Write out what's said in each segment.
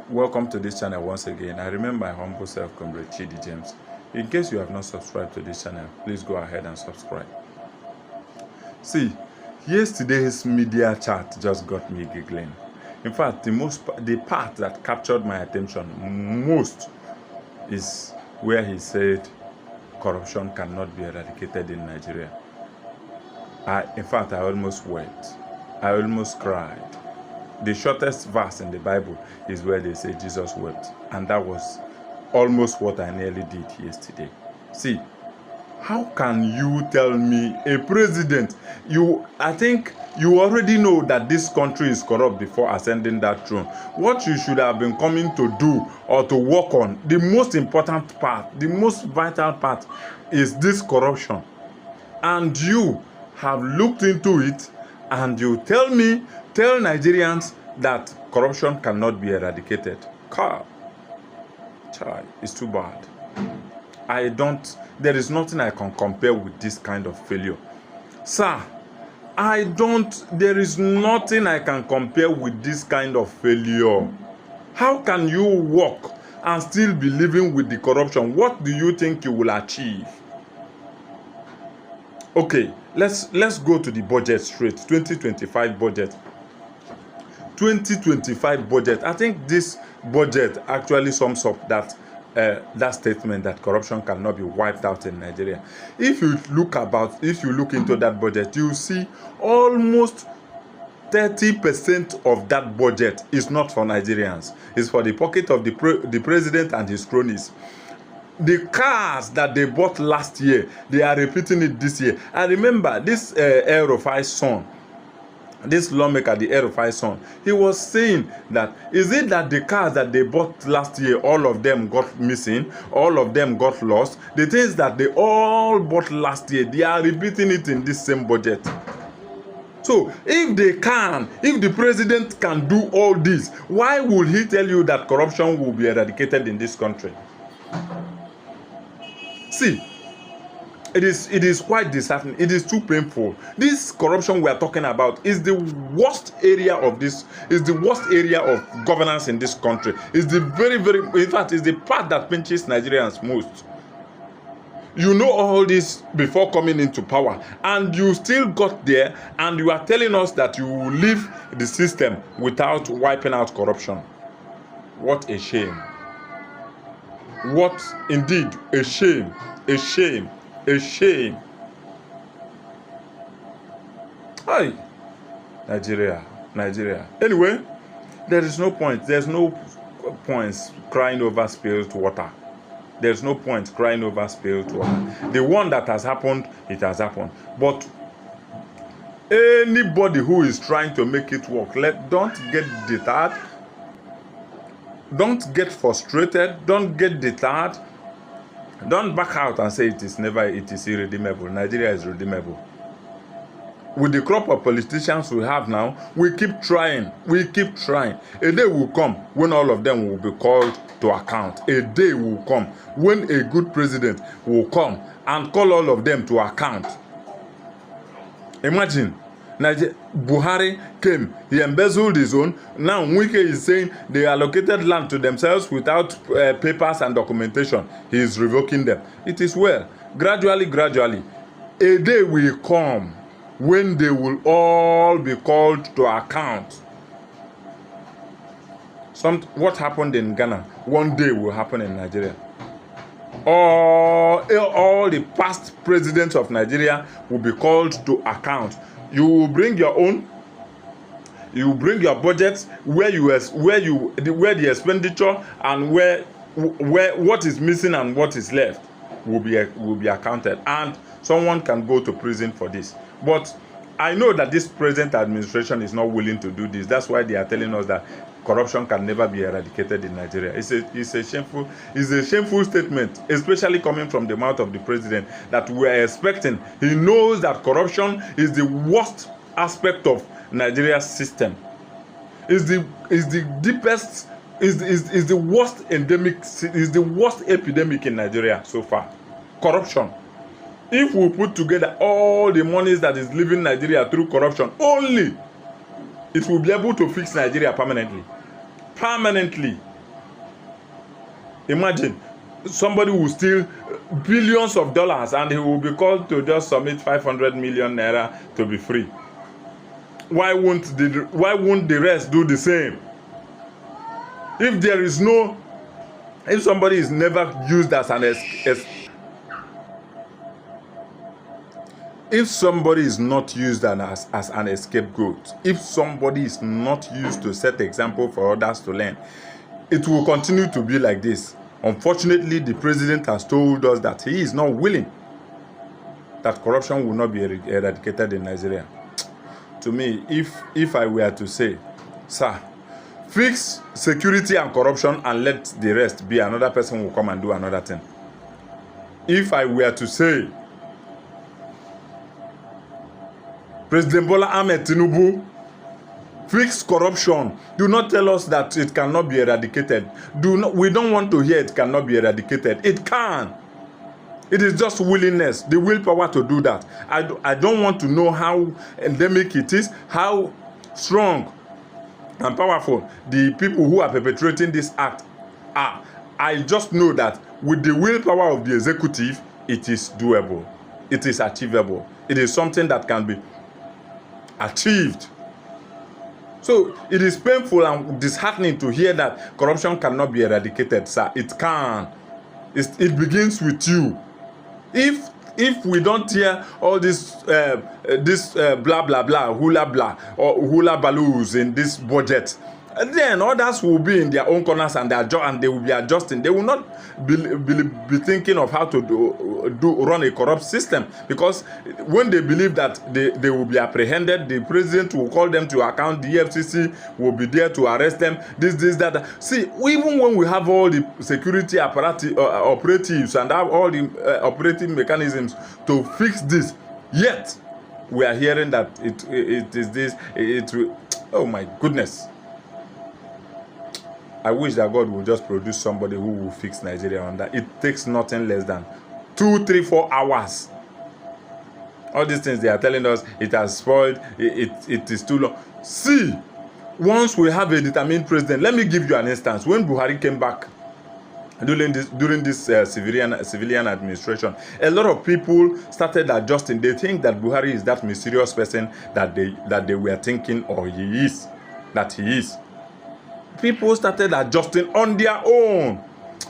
Welcome to this channel once again. I remain my humble self, Comrade Chidi James. In case you have not subscribed to this channel, please go ahead and subscribe. See, yesterday's media chat just got me giggling. In fact, the part that captured my attention most is where he said corruption cannot be eradicated in Nigeria. In fact, I almost wept. I almost cried. The shortest verse in the Bible is where they say Jesus wept. And that was almost what I nearly did yesterday. See, how can you tell me, a president, I think you already know that this country is corrupt before ascending that throne. What you should have been coming to do or to work on, the most important part, the most vital part is this corruption. And you have looked into it and you tell Nigerians that corruption cannot be eradicated. It's too bad. There is nothing I can compare with this kind of failure. Sir, there is nothing I can compare with this kind of failure. How can you work and still be living with the corruption? What do you think you will achieve? Okay, let's go to the budget straight. 2025 budget. 2025 budget. I think this budget actually sums up that statement that corruption cannot be wiped out in Nigeria. If you look into that budget, you see almost 30% of that budget is not for Nigerians. It's for the pocket of the president and his cronies. The cars that they bought last year, they are repeating it this year. I remember this El-Rufai's son, this lawmaker, the El-Rufai's son, he was saying that, is it that the cars that they bought last year, all of them got missing, all of them got lost? The things that they all bought last year, they are repeating it in this same budget. So, if the president can do all this, why would he tell you that corruption will be eradicated in this country? See, it is quite disheartening. It is too painful. This corruption we are talking about is the worst area of governance in this country. It's the in fact, it's the part that pinches Nigerians most. You know all this before coming into power, and you still got there, and you are telling us that you will leave the system without wiping out corruption. What a shame. What indeed a shame. A shame. A shame. Hi, Nigeria. Anyway, there's no point crying over spilled water. There's no point crying over spilled water. The one that has happened, it has happened. But anybody who is trying to make it work, don't get deterred. Don't get frustrated. Don't get deterred. Don't back out and say it is irredeemable. Nigeria is redeemable. With the crop of politicians we have now, we keep trying. A day will come when all of them will be called to account. A day will come when a good president will come and call all of them to account. Imagine, Buhari came, he embezzled his own. Now Wike is saying they allocated land to themselves without papers and documentation. He is revoking them. It is well. Gradually, a day will come when they will all be called to account. What happened in Ghana, one day will happen in Nigeria. All the past presidents of Nigeria will be called to account. You will bring your own. You bring your budgets where the expenditure and where what is missing and what is left will be accounted, and someone can go to prison for this. But I know that this present administration is not willing to do this. That's why they are telling us that corruption can never be eradicated in Nigeria. It's a shameful statement, especially coming from the mouth of the president, that we are expecting. He knows that corruption is the worst aspect of Nigeria's system. Is the deepest, is the worst endemic, is the worst epidemic in Nigeria so far. Corruption. If we put together all the monies that is leaving Nigeria through corruption only, it will be able to fix Nigeria permanently. Imagine somebody will steal billions of dollars and he will be called to just submit 500 million naira to be free. Why won't the rest do the same? If somebody is never used as if somebody is not used as an scapegoat, if somebody is not used to set example for others to learn, it will continue to be like this. Unfortunately, the president has told us that he is not willing that corruption will not be eradicated in Nigeria. To me, if I were to say, sir, fix security and corruption and let the rest be, another person will come and do another thing. If I were to say, President Bola Ahmed Tinubu, fix corruption, do not tell us that it cannot be eradicated. We don't want to hear it cannot be eradicated. It can. It is just willingness, the willpower to do that. I don't want to know how endemic it is, how strong and powerful the people who are perpetrating this act are. I just know that with the willpower of the executive, it is doable. It is achievable. It is something that can be achieved. So it is painful and disheartening to hear that corruption cannot be eradicated, sir. It can. It begins with you. If we don't hear all this blah blah blah, hula blah or hula balloons in this budget, then others will be in their own corners and they will be adjusting. They will not be thinking of how to run a corrupt system, because when they believe that they will be apprehended, the president will call them to account, the FCC will be there to arrest them, this, that. See, even when we have all the security operatives and have all the operating mechanisms to fix this, yet we are hearing that it is this, oh my goodness. I wish that God will just produce somebody who will fix Nigeria on that. It takes nothing less than 2, 3, 4 hours. All these things they are telling us, it has spoiled, it is too long. See, once we have a determined president, let me give you an instance. When Buhari came back during this civilian administration, a lot of people started adjusting. They think that Buhari is that mysterious person that they were thinking, or he is. People started adjusting on their own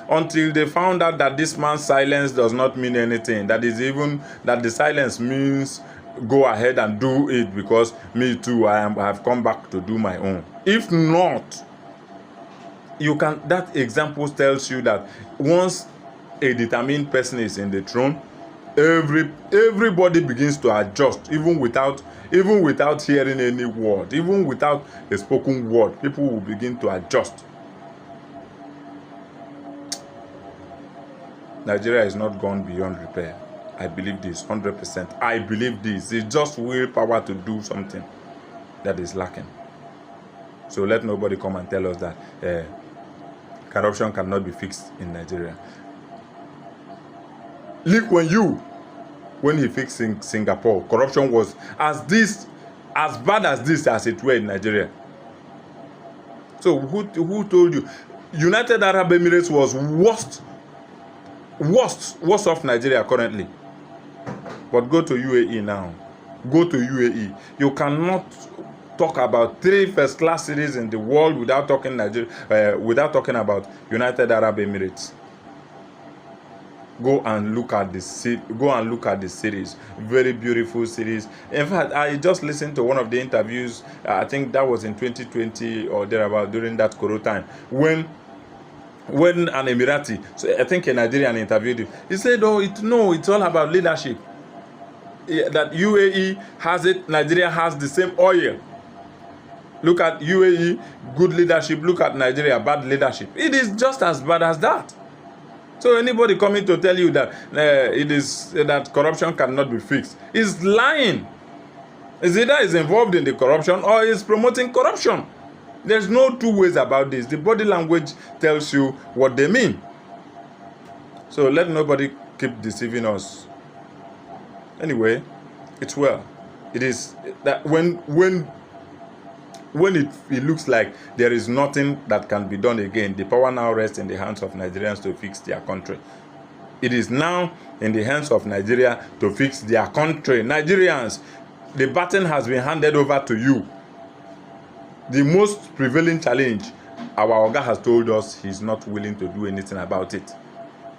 until they found out that this man's silence does not mean anything. That the silence means go ahead and do it, because me too, I have come back to do my own. If not, that example tells you that once a determined person is in the throne, everybody begins to adjust, even without hearing any word, even without a spoken word. People will begin to adjust. Nigeria is not gone beyond repair. I believe this 100%. I believe this. It's just willpower to do something that is lacking. So let nobody come and tell us that corruption cannot be fixed in Nigeria. Look, when he fixed Singapore, corruption was as bad as it were in Nigeria. So who told you? United Arab Emirates was worst of Nigeria currently. But go to UAE now. Go to UAE. You cannot talk about 3 first-class cities in the world without talking about United Arab Emirates. Go and look at the cities. Very beautiful cities. In fact, I just listened to one of the interviews. I think that was in 2020 or thereabout, during that Corona time, when an Emirati, so I think a Nigerian, interviewed him. He said, it's all about leadership. That UAE has it, Nigeria has the same oil. Look at UAE, good leadership. Look at Nigeria, bad leadership. It is just as bad as that. So anybody coming to tell you that that corruption cannot be fixed is lying. Is either is involved in the corruption or is promoting corruption. There's no two ways about this. The body language tells you what they mean. So let nobody keep deceiving us. Anyway, it's well. It is that when when it looks like there is nothing that can be done again, the power now rests in the hands of Nigerians to fix their country. It is now in the hands of Nigeria to fix their country. Nigerians, the baton has been handed over to you. The most prevailing challenge, our Oga has told us he's not willing to do anything about it,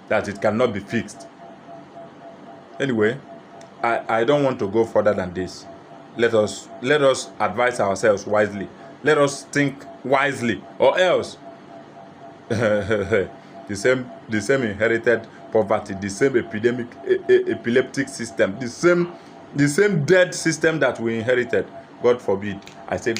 that it cannot be fixed. Anyway, I don't want to go further than this. Let us advise ourselves wisely. Let us think wisely, or else the same inherited poverty, the same epileptic system, the same dead system that we inherited. God forbid. I say